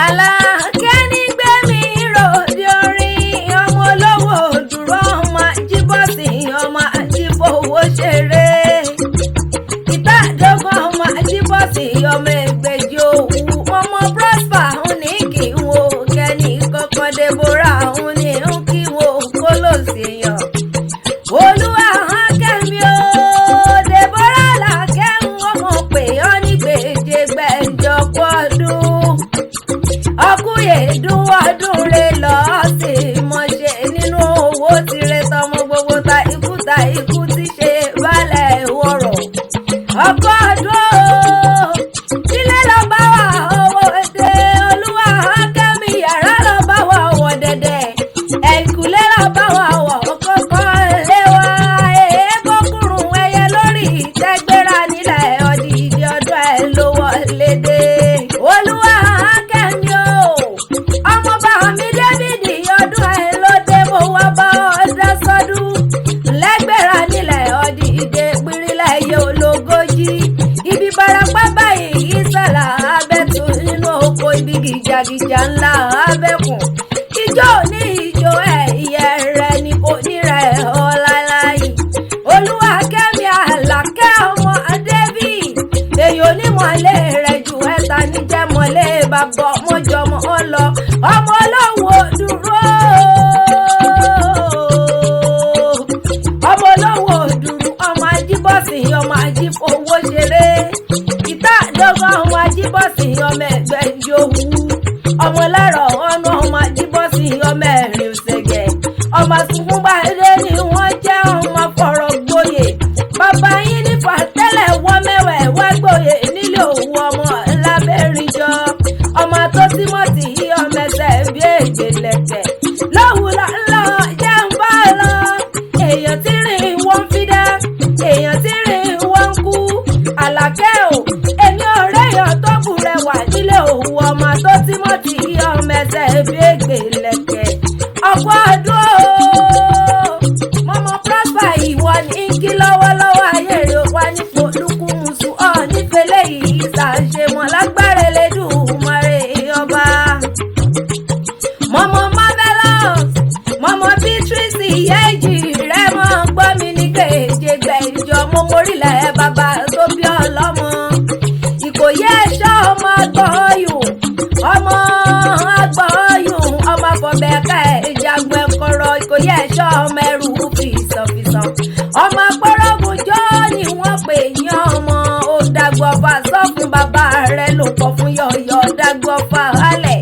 Alake ní gbé mi ròde orin ọmọ olówó òdúró ọmọ Ajibosin ọmọ àjífowó ṣeré. Ìtàdógún ọmọ Ajibosin ọmọ Ebedi Owu ọmọ Prosper ní kí n wo kẹ́ni kọ́kọ́ Deborah ní kí n wo kólòsì yàn. Olúwa hàn kẹ́mi o Deborah Alake ọmọ pè ọ́ ní gbèjègbèjọ pọ́dún. Ọkùyè dún ọdún rẹ lọ sí mọ̀ṣẹ́ nínú owó tirẹ̀ tọmọ gbogbo ta ikú ti ṣe balẹ̀ wọ̀rọ̀. Ọkọ̀ ọdún ilé lọ bá wà owó èdè Olúwa kẹ́mi yàrá lọ bá wà wọ̀ dẹ̀dẹ̀. Ẹ̀kúlé lọ bá wà wọ̀ kọ́kọ́ lé wa èébókùrùn ẹyẹ lórí ìtẹ́gbéra nílẹ̀ ọdíìdí ọdún ẹ̀ ló wọlé dé. Olúwa kẹ́mi o ọmọ bá mi Dávìdì ọdún ẹ̀ ló dé mo wá bá ọdẹ sọdún lẹ́gbẹ̀rà nílẹ̀ ọdíìdí pírílẹ̀ yẹ ológójì ibi barapá báyìí ìsàlà abẹ́tù nínú oko ibi gìjàgìjà ńlá abẹ́kùn ijó ní ijó ẹ̀yẹ rẹ̀ ni kò ní rẹ̀ ọ́ láláyé. Olúwa kẹ́mi Alake ọmọ David èyí onímọ̀lẹ́ rẹ̀ ju ẹ̀ta níjẹ́ mọ̀lẹ́ bàbá ọmọjọmọ ọlọ ọmọ olówó òdúró ọmọ olówó òdúró ọmọ Ajibosin ọmọ àjífowó ṣeré. Ìtàdógún ọmọ Ajibosin ọmọ Ebedi Owu ọmọ lárọ̀ ọ̀nà ọmọ Ajibosin ọmọ ẹ̀rìn òṣègẹ̀ ọmọ Sukunbade ni wọ́n jẹ́ ọmọ fọ̀rọ̀ gboyè. Bàbá yín ní fàtẹ́lẹ̀ wọ́ mẹ́wẹ̀ẹ́ wá gboyè nílé Òwu ọmọ lábẹ́rìnjọ ọmọ tó Tímọ́tì ọmọ ẹsẹ̀ bí ègbèlẹ̀kẹ̀ lówùlọ ńlọ jẹ́ ń bá lọ. Èèyàn tí rìn wọ́n fi dá èèyàn tí rìn wọ́n kú. Alake o èmi ò réyàn tó kù rẹwà nílé Òwu ọmọ tó Tímọ́tì ọmọ ẹsẹ̀ bí ègbèlẹ̀kẹ̀ ọkọ̀ ọdún mọ́mọ́ Prosper ìwọ ní kí lọ́wọ́lọ́wọ́ ayé rẹ̀ wá ní polúkúmuṣu ọ̀ nífẹ̀lẹ́ yìí ṣàṣemọ̀ lágbára Elédùmarè ọba. Mọ́mọ́ Marvelous mọ́mọ́ Beatrice ìyẹ́jì rẹ̀ mọ́ gbọ́ mi ní gbèjègbèjọ mo mórílẹ̀ bàbá tó bí ọlọ́mọ. Ìkòyí ẹ̀ṣọ́ ọmọ agbọ̀ọ́yùn ọmọ agbọ̀ọ́yùn ọmọ afọ̀bẹ̀ẹ́ká ìjagun ẹ̀kọ́rọ̀. Ìkòyí ẹ̀ṣọ́ ọmọ ẹrù fìsànfìsàn ọmọ akpọ́rọ́gùn jọ́ ni wọ́n pè yín ọmọ ó dàgbọ́fà sọ fún bàbá rẹ̀ ló pọ̀ fún yọ̀yọ̀ dàgbọ́fà hálẹ̀.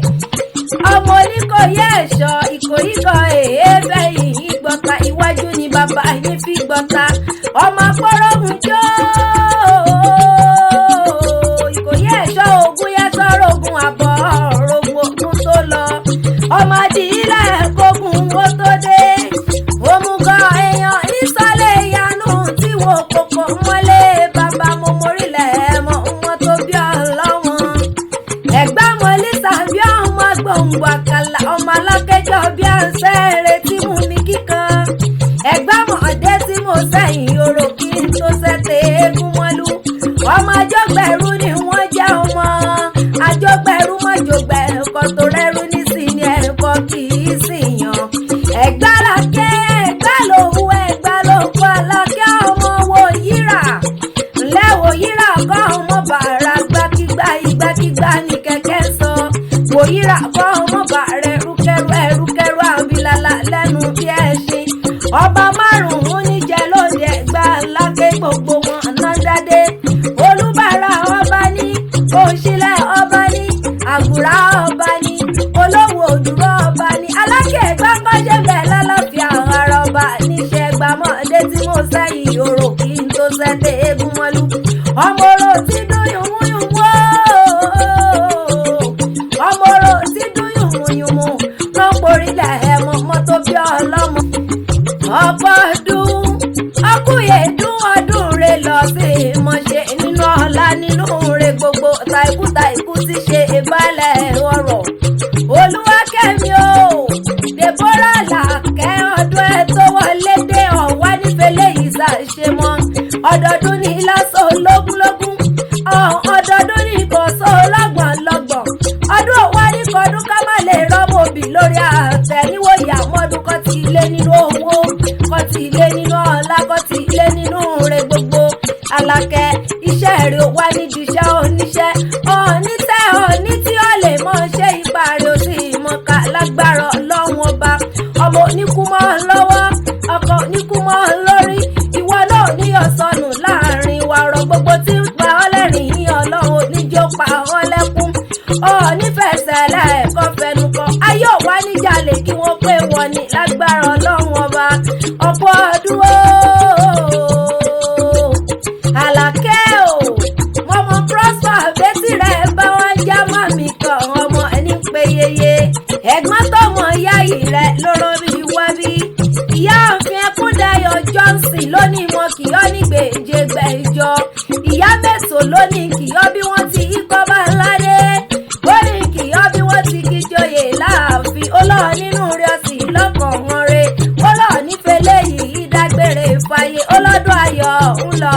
Ọmọ Oníkòyí ẹ̀ṣọ́ Ìkòyí kan èébẹ̀ yìí gbọ́ta iwájú ni bàbá yín fi gbọ́ta ọmọ akpọ́rọ́gùn jọ́ Ìkòyí ẹ̀ṣọ́ ogun yẹn sọ̀rọ̀ ogun àbọ̀ ogun ogun tó lọ ọmọ adìyílẹ̀ kógun ó tó dé. Òmùgọ̀ èèyàn nísàlẹ̀ ìyanu tí wo kòkò mọ́lé bàbá mo mórílẹ̀ mọ́ wọn tó bí ọlọ́wọ́n. Ẹ̀gbá mọ́lísà bí ọmọ gbòǹgbò àkàlà ọmọ alákẹ́jọ́ bí àṣẹ rẹ̀ tí mú mi kíkan. Ẹ̀gbá mọ̀ọ́dé tí mo sẹ́yìn orò kí n tó sẹ́tẹ̀ eégún mọ́lú. Ọmọ àjọgbẹ̀rú ni wọ́n jẹ́ ọmọ àjọgbẹ̀rú mọ́jọgbẹ̀ ẹ̀kọ́ tó rẹ́rú ní sí ni ẹ̀kọ́ kì í sì yàn. Ẹ̀gbá Alake ẹ̀gbá lòwú ẹ̀gbá lòkú Alake ọmọ wo yíra ńlẹ́ wo yíra kọ́ ọmọ bàrà gbákígbá ìgbàkígbá ní kẹ̀kẹ́ sọ wo yíra kọ́ ọmọ bàrà ẹrúkẹrú àbílálà lẹ́nu bí ẹṣin. Ọba márùn-ún níjẹ́ lóde Ẹ̀gbá Alake gbogbo wọn náà dádé. Olúbàrà ọba ní òṣìlẹ̀ ọba ní àgùrà ọba ní olówó òdúró ọba ní Alake Ẹ̀gbá kọ́jẹ́ bẹ́ẹ̀ lálàáfíà ara ọba níṣẹ́ gbàmọ́dé tí mo sẹ́yìn orò kí n tó sẹ́tẹ̀ eégún mọ́lú. Ọmọ orò tí dún yùmúyùmú ọmọ orò tí dún yùmúyùmú ló ń porílẹ̀ ẹ̀mọ́ mọ́tò bí ọlọ́mọ. Ọ̀pọ̀ ọdún ọkùyè dún ọdún rẹ̀ lọ sí ìmọ̀ṣẹ́ nínú ọ̀la nínú rẹ̀ gbogbo tàìkú ti ṣe ìbálẹ̀ ọ̀rọ̀. Olúwa kẹ́mi o Deborah Alake ọdún ẹ̀ tó wọlé dé ọ̀wá nífẹ̀lẹ́ yìí ṣàṣemọ́. Ọdọọdún ní lásán ológúnlógún ọdọọdún ní ìkọ̀sọ́ ọlọ́gbọ̀nlọ́gbọ̀n. nífẹ̀ẹ́sẹ̀ lẹ́ẹ̀kọ́ fẹnu kọ ayé ò wá níjàlè kí wọ́n pé wọ́n ní lágbára ọlọ́run ọba ọ̀pọ̀ ọdún o. Alake o mọmọ Prosper betí rẹ̀ bá wọn já màmí kan ọmọ ẹni pé yeye ẹ̀gbọ́n tọmọ yáyì rẹ̀ lọ́rọ́ bí wá bí ìyá òfin Ẹkúndayọ̀ Johnson lónìí wọn kì í ọ́ nígbèje gbẹ̀jọ ìyá mẹ́sàn lónìí kì í ọ́ bí wọ́n ti ikọ́ bá ńláde ó ní kì í ọ́ bí wọ́n ti kí joyè láàfin olóò nínú rẹ̀ sì lọ́kàn wọn re olóò nífẹ̀ẹ́ lẹ́yìn ìdágbére fàyè ọlọ́dún ayọ̀ ńlọ